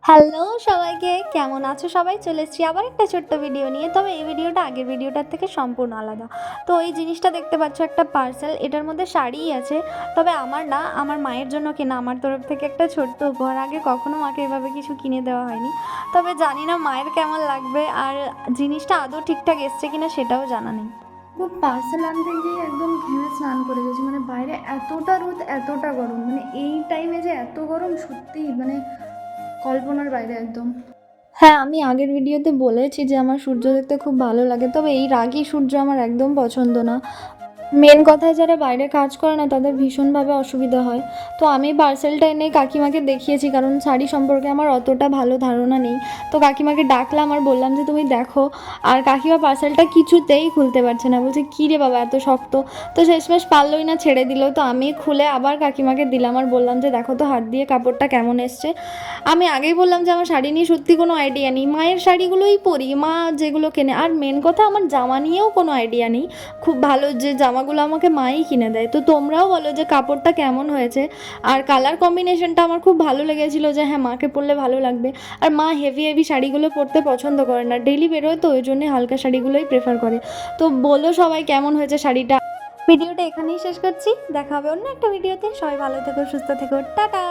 Hello সবাইকে, কেমন আছো সবাই? চলে এসেছি আবার একটা ছোট্ট ভিডিও নিয়ে। তবে এই ভিডিওটা আগের ভিডিওটার থেকে সম্পূর্ণ আলাদা। তো এই জিনিসটা দেখতে পাচ্ছ, একটা পার্সেল, এটার মধ্যে শাড়িই আছে। তবে আমার না, আমার মায়ের জন্য কেনা, আমার তরফ থেকে একটা ছোট্ট উপহার। আগে কখনো মাকে এভাবে কিছু কিনে দেওয়া হয়নি। তবে জানি না মায়ের কেমন লাগবে, আর জিনিসটা আদৌ ঠিকঠাক এসছে কিনা সেটাও জানা নেই। খুব পার্সেল আনতে গিয়ে একদম ঘেমে স্নান করে গেছি। মানে বাইরে এতটা রোদ, এতটা গরম, মানে এই টাইমে যে এত গরম, সত্যিই মানে কল্পনার বাইরে একদম। হ্যাঁ, আমি আগের ভিডিওতে বলেছি যে আমার সূর্য দেখতে খুব ভালো লাগে, তবে এই রাগী সূর্য আমার একদম পছন্দ না। মেন কথায় যারা বাইরে কাজ করে না তাদের ভীষণভাবে অসুবিধা হয়। তো আমি পার্সেলটা এনে কাকিমাকে দেখিয়েছি, কারণ শাড়ি সম্পর্কে আমার অতটা ভালো ধারণা নেই। তো কাকিমাকে ডাকলাম আর বললাম যে তুমি দেখো। আর কাকিমা পার্সেলটা কিছুতেই খুলতে পারছে না, বলছে কী রে বাবা এত শক্ত। তো শেষমেশ পারলই না, ছেড়ে দিল। তো আমি খুলে আবার কাকিমাকে দিলাম আর বললাম যে দেখো তো হাত দিয়ে কাপড়টা কেমন এসছে। আমি আগেই বললাম যে আমার শাড়ি নিয়ে সত্যি কোনো আইডিয়া নেই, মায়ের শাড়িগুলোই পরি, মা যেগুলো কেনে। আর মেন কথা, আমার জামা নিয়েও কোনো আইডিয়া নেই। খুব ভালো যে জামাগুলো আমাকে মাই কিনে দেয়। তো তোমরাও বলো যে কাপড়টা কেমন হয়েছে। আর কালার কম্বিনেশনটা আমার খুব ভালো লেগেছিলো, যে হ্যাঁ মাকে পরলে ভালো লাগবে। আর মা হেভি হেভি শাড়িগুলো পরতে পছন্দ করে না, ডেলি বেরোয়, তো ওই জন্যে হালকা শাড়িগুলোই প্রেফার করে। তো বলো সবাই কেমন হয়েছে শাড়িটা। ভিডিওটা এখানেই শেষ করছি, দেখা হবে অন্য একটা ভিডিওতে। সবাই ভালো থেকো, সুস্থ থেকো, টাটা।